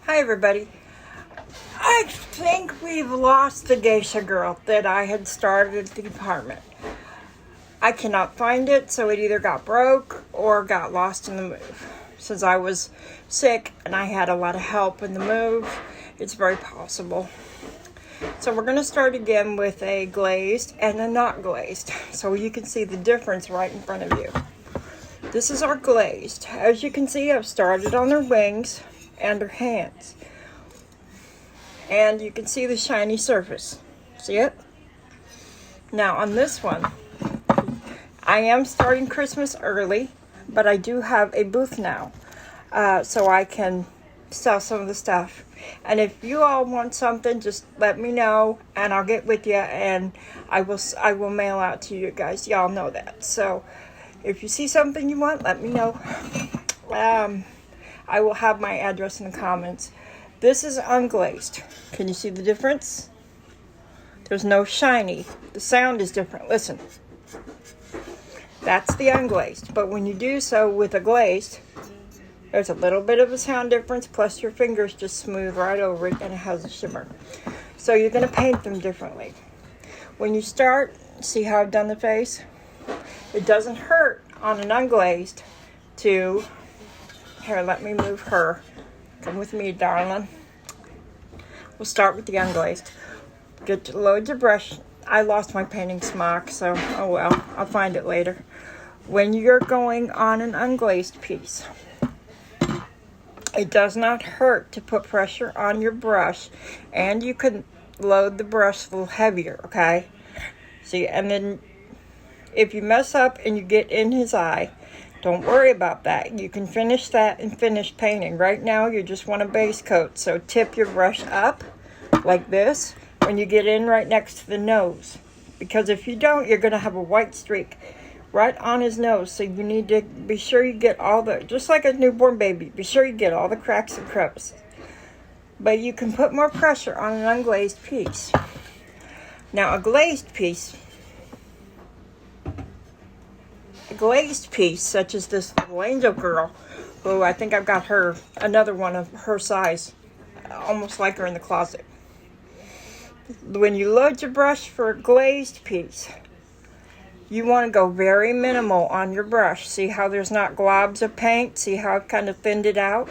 Hi everybody. I think we've lost the geisha girl that I had started at the apartment. I cannot find it, so it either got broke or got lost in the move. Since I was sick and I had a lot of help in the move, it's very possible. So we're going to start again with a glazed and a not glazed, so you can see the difference right in front of you. This is our glazed. As you can see, I've started on her wings and her hands. And you can see the shiny surface. See it? Now on this one, I am starting Christmas early, but I do have a booth now, so I can sell some of the stuff. And if you all want something, just let me know, and I'll get with you, and I will mail out to you guys. Y'all know that. So if you see something you want, let me know. I will have my address in the comments. This is unglazed. Can you see the difference? There's no shiny. The sound is different. Listen. That's the unglazed. But when you do so with a glazed, there's a little bit of a sound difference, plus your fingers just smooth right over it and it has a shimmer. So you're going to paint them differently. When you start, see how I've done the face? It doesn't hurt on an unglazed to... Here, let me move her. Come with me, darling. We'll start with the unglazed. Load your brush. I lost my painting smock, so oh well. I'll find it later. When you're going on an unglazed piece, it does not hurt to put pressure on your brush, and you can load the brush a little heavier, okay? See, and then if you mess up and you get in his eye, don't worry about that. You can finish that and finish painting. Right now, you just want a base coat. So tip your brush up like this when you get in right next to the nose. Because if you don't, you're going to have a white streak right on his nose. So you need to be sure you get all the, just like a newborn baby, be sure you get all the cracks and crevices. But you can put more pressure on an unglazed piece. Now, a glazed piece, such as this little angel girl, who I think I've got her, another one of her size, almost like her in the closet. When you load your brush for a glazed piece, you want to go very minimal on your brush. See how there's not globs of paint? See how I've kind of thinned it out?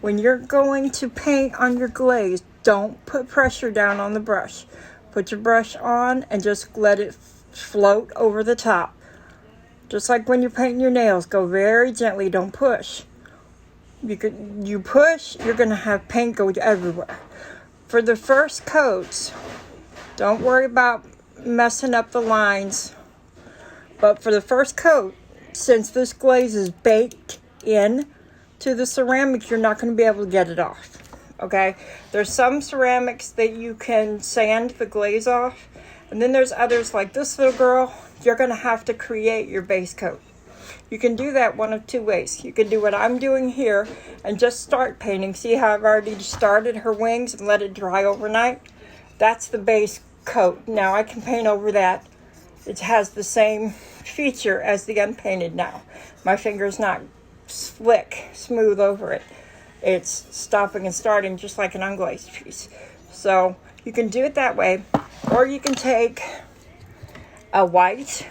When you're going to paint on your glaze, don't put pressure down on the brush. Put your brush on and just let it float over the top. Just like when you're painting your nails, go very gently, don't push. You push, you're going to have paint go everywhere. For the first coats, don't worry about messing up the lines. But for the first coat, since this glaze is baked in to the ceramic, you're not going to be able to get it off. Okay? There's some ceramics that you can sand the glaze off. And then there's others like this little girl. You're going to have to create your base coat. You can do that one of two ways. You can do what I'm doing here and just start painting. See how I've already started her wings and let it dry overnight? That's the base coat. Now I can paint over that. It has the same feature as the unpainted now. My finger's not slick, smooth over it. It's stopping and starting just like an unglazed piece. So you can do it that way. Or you can take a white,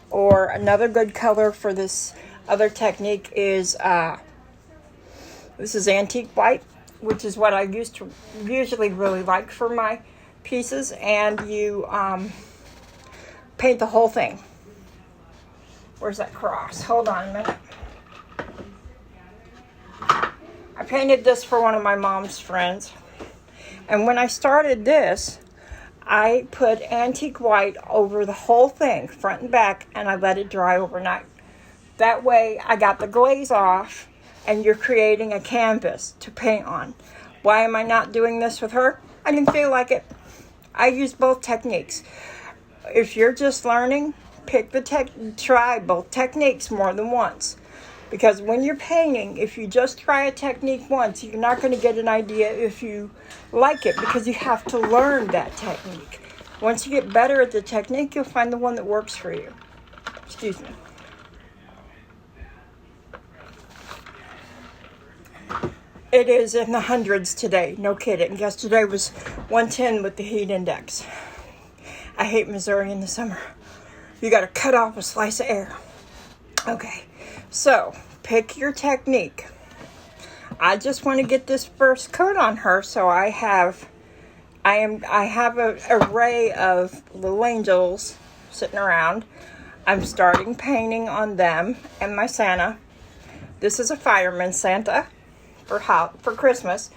or another good color for this other technique is, this is antique white, which is what I usually really like for my pieces. And you paint the whole thing. Where's that cross? Hold on a minute. I painted this for one of my mom's friends. And when I started this, I put antique white over the whole thing, front and back, and I let it dry overnight. That way, I got the glaze off, and you're creating a canvas to paint on. Why am I not doing this with her? I didn't feel like it. I use both techniques. If you're just learning, try both techniques more than once. Because when you're painting, if you just try a technique once, you're not going to get an idea if you like it, because you have to learn that technique. Once you get better at the technique, you'll find the one that works for you. Excuse me. It is in the hundreds today. No kidding. Yesterday was 110 with the heat index. I hate Missouri in the summer. You got to cut off a slice of air. Okay, so pick your technique. I just want to get this first coat on her, so I have an array of little angels sitting around. I'm starting painting on them and my Santa. This is a fireman Santa for Christmas,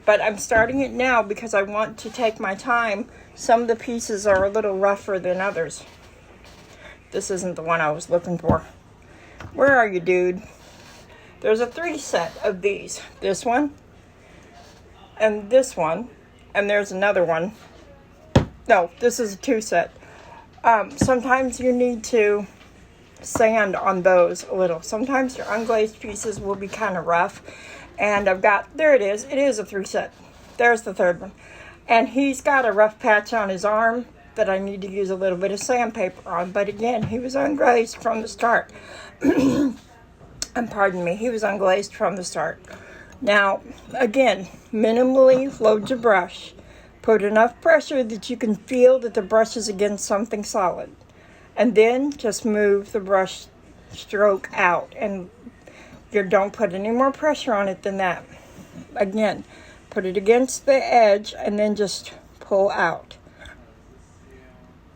but I'm starting it now because I want to take my time. Some of the pieces are a little rougher than others. This isn't the one I was looking for. Where are you, dude? There's a 3 set of these. This one, and this one, and there's another one. No, this is a 2 set. Sometimes you need to sand on those a little. Sometimes your unglazed pieces will be kind of rough. And there it is. It is a 3 set. There's the 3rd one. And he's got a rough patch on his arm that I need to use a little bit of sandpaper on. But again, he was unglazed from the start. And pardon me, he was unglazed from the start. Now, again, minimally load your brush. Put enough pressure that you can feel that the brush is against something solid. And then just move the brush stroke out, and you don't put any more pressure on it than that. Again, put it against the edge and then just pull out.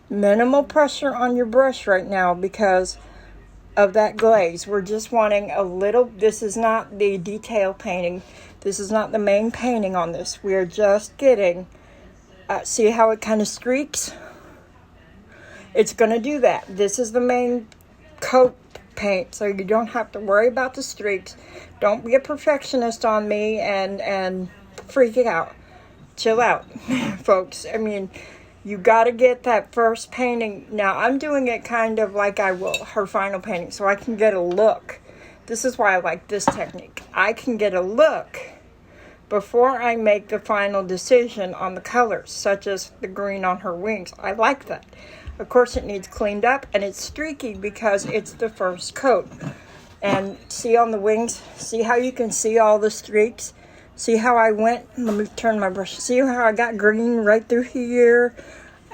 Minimal pressure on your brush right now because of that glaze. We're just wanting a little. This is not the detail painting. This is not the main painting on this. We're just getting, see how it kind of streaks? It's going to do that. This is the main coat paint, so you don't have to worry about the streaks. Don't be a perfectionist on me and freak out. Chill out, folks. I mean, you got to get that first painting. Now, I'm doing it kind of like I will her final painting, so I can get a look. This is why I like this technique. I can get a look before I make the final decision on the colors, such as the green on her wings. I like that. Of course, it needs cleaned up, and it's streaky because it's the first coat. And see on the wings, see how you can see all the streaks? See how I went? Let me turn my brush. See how I got green right through here?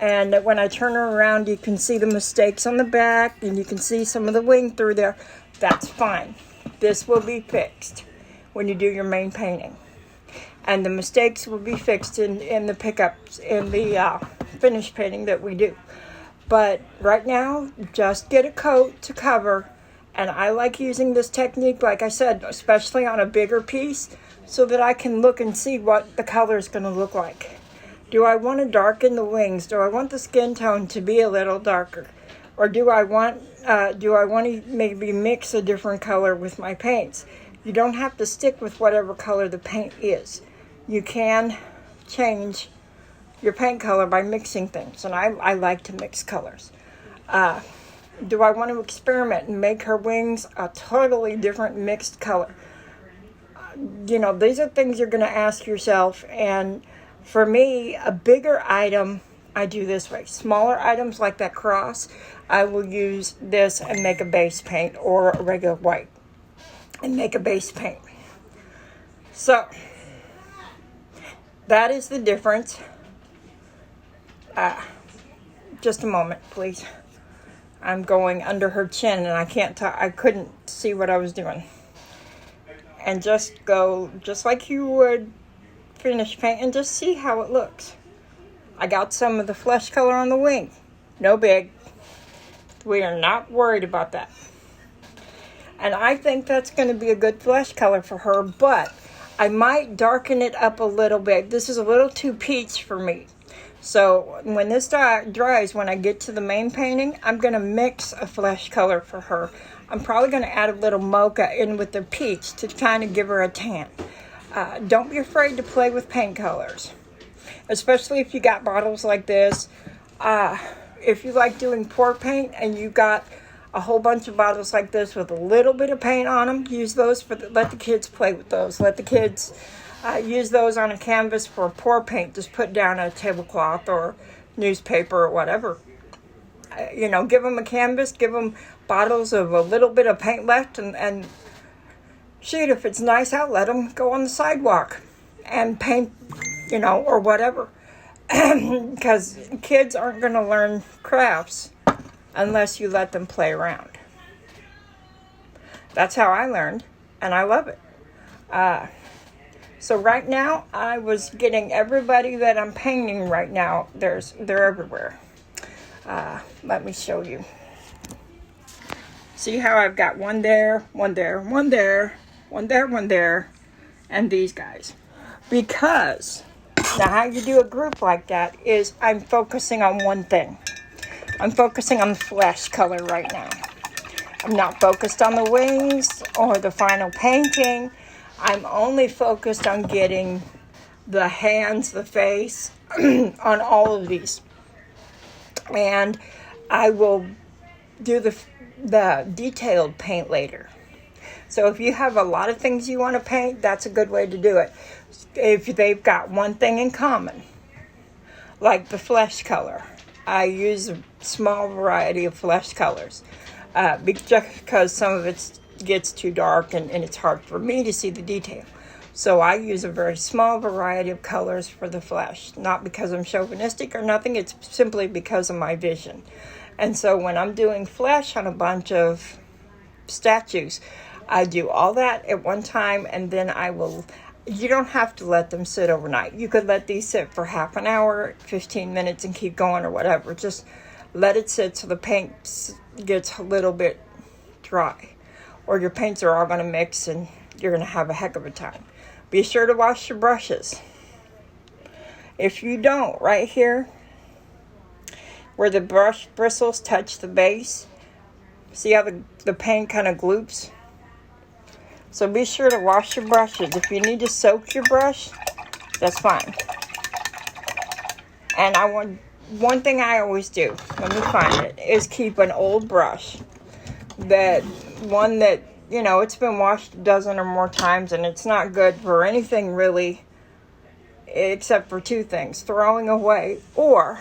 And when I turn her around, you can see the mistakes on the back, and you can see some of the wing through there. That's fine. This will be fixed when you do your main painting. And the mistakes will be fixed in the pickups, in the finished painting that we do. But right now, just get a coat to cover. And I like using this technique, like I said, especially on a bigger piece, so that I can look and see what the color is going to look like. Do I want to darken the wings? Do I want the skin tone to be a little darker? Or do I want to maybe mix a different color with my paints? You don't have to stick with whatever color the paint is. You can change your paint color by mixing things, and I like to mix colors. Do I want to experiment and make her wings a totally different mixed color? These are things you're going to ask yourself, and for me, a bigger item, I do this way. Smaller items like that cross, I will use this and make a base paint, or a regular white and make a base paint. So, that is the difference. Just a moment, please. I'm going under her chin, and I couldn't see what I was doing. And just go, just like you would finish paint, and just see how it looks. I got some of the flesh color on the wing. No big. We are not worried about that. And I think that's going to be a good flesh color for her, but I might darken it up a little bit. This is a little too peach for me. So when this dries, when I get to the main painting, I'm going to mix a flesh color for her. I'm probably going to add a little mocha in with the peach to kind of give her a tan. Don't be afraid to play with paint colors, especially if you got bottles like this. If you like doing pour paint and you got a whole bunch of bottles like this with a little bit of paint on them, use those let the kids play with those. Let the kids use those on a canvas for pour paint. Just put down a tablecloth or newspaper or whatever. Give them a canvas, give them bottles of a little bit of paint left, and shoot, if it's nice out, let them go on the sidewalk and paint, or whatever. Because kids aren't going to learn crafts unless you let them play around. That's how I learned, and I love it. So right now, I was getting everybody that I'm painting right now, they're everywhere. Let me show you. See how I've got one there, one there, one there, one there, one there, and these guys. Because, now how you do a group like that is I'm focusing on one thing. I'm focusing on the flesh color right now. I'm not focused on the wings or the final painting. I'm only focused on getting the hands, the face, on all of these. And I will do the detailed paint later. So if you have a lot of things you want to paint, that's a good way to do it. If they've got one thing in common, like the flesh color, I use a small variety of flesh colors because some of it gets too dark and it's hard for me to see the detail. So I use a very small variety of colors for the flesh, not because I'm chauvinistic or nothing, it's simply because of my vision. And so when I'm doing flesh on a bunch of statues, I do all that at one time, and then you don't have to let them sit overnight. You could let these sit for half an hour, 15 minutes, and keep going or whatever. Just let it sit so the paint gets a little bit dry. Or your paints are all going to mix and you're going to have a heck of a time. Be sure to wash your brushes. If you don't, right here, where the brush bristles touch the base, see how the paint kind of gloops? So be sure to wash your brushes. If you need to soak your brush, that's fine. And one thing I always do, let me find it, is keep an old brush. One that, it's been washed a dozen or more times and it's not good for anything really, except for two things, throwing away, or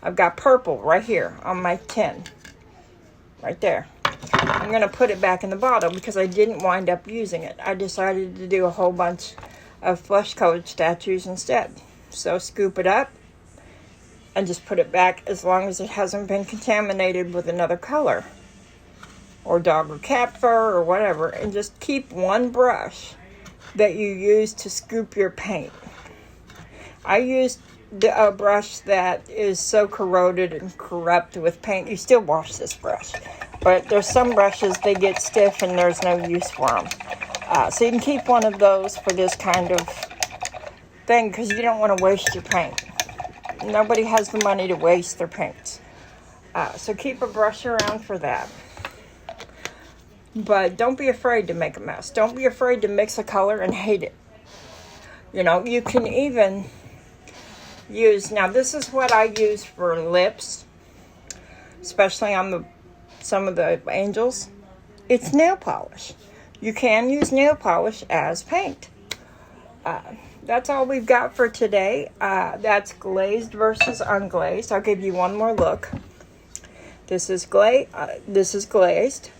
I've got purple right here on my tin, right there. I'm going to put it back in the bottle because I didn't wind up using it. I decided to do a whole bunch of flesh-colored statues instead. So scoop it up and just put it back as long as it hasn't been contaminated with another color, or dog or cat fur or whatever, and just keep one brush that you use to scoop your paint. I used a brush that is so corroded and corrupt with paint. You still wash this brush, but there's some brushes, they get stiff and there's no use for them. So you can keep one of those for this kind of thing because you don't want to waste your paint. Nobody has the money to waste their paints. So keep a brush around for that. But don't be afraid to make a mess. Don't be afraid to mix a color and hate it. You can even use, now this is what I use for lips, especially on some of the angels. It's nail polish. You can use nail polish as paint. That's all we've got for today. That's glazed versus unglazed. I'll give you one more look. This is glazed.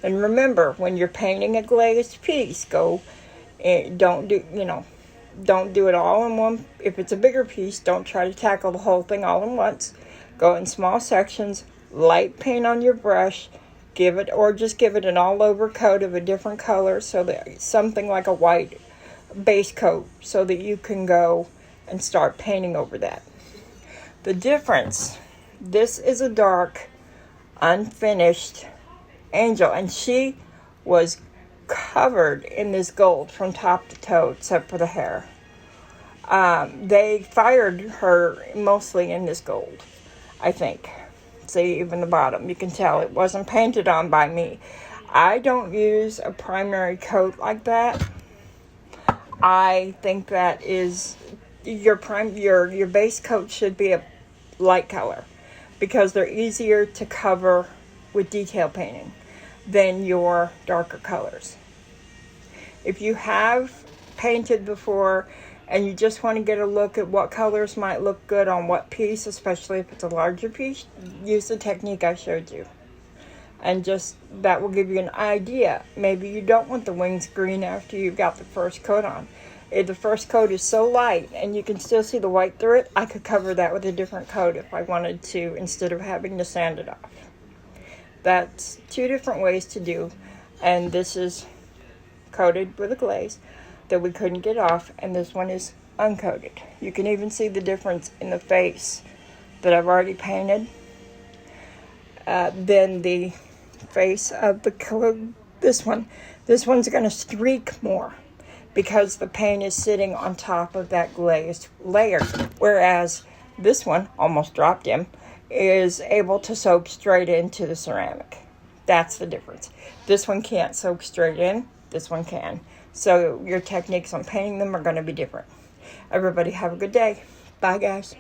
And remember, when you're painting a glazed piece, don't do it all in one. If it's a bigger piece, don't try to tackle the whole thing all at once. Go in small sections, light paint on your brush, just give it an all-over coat of a different color, so that something like a white base coat, so that you can go and start painting over that. The difference, this is a dark, unfinished angel, and she was covered in this gold from top to toe except for the hair. They fired her mostly in this gold, I think. See, even the bottom, you can tell it wasn't painted on by me. I don't use a primary coat like that. I think that is your base coat should be a light color because they're easier to cover with detail painting than your darker colors. If you have painted before and you just want to get a look at what colors might look good on what piece, especially if it's a larger piece, use the technique I showed you. And just that will give you an idea. Maybe you don't want the wings green after you've got the first coat on. If the first coat is so light and you can still see the white through it, I could cover that with a different coat if I wanted to, instead of having to sand it off. That's two different ways to do. And this is coated with a glaze that we couldn't get off, and this one is uncoated. You can even see the difference in the face that I've already painted. Then the face of this one's going to streak more because the paint is sitting on top of that glazed layer, whereas this one, almost dropped him, is able to soak straight into the ceramic. That's the difference. This one can't soak straight in, this one can. So your techniques on painting them are going to be different. Everybody have a good day. Bye, guys.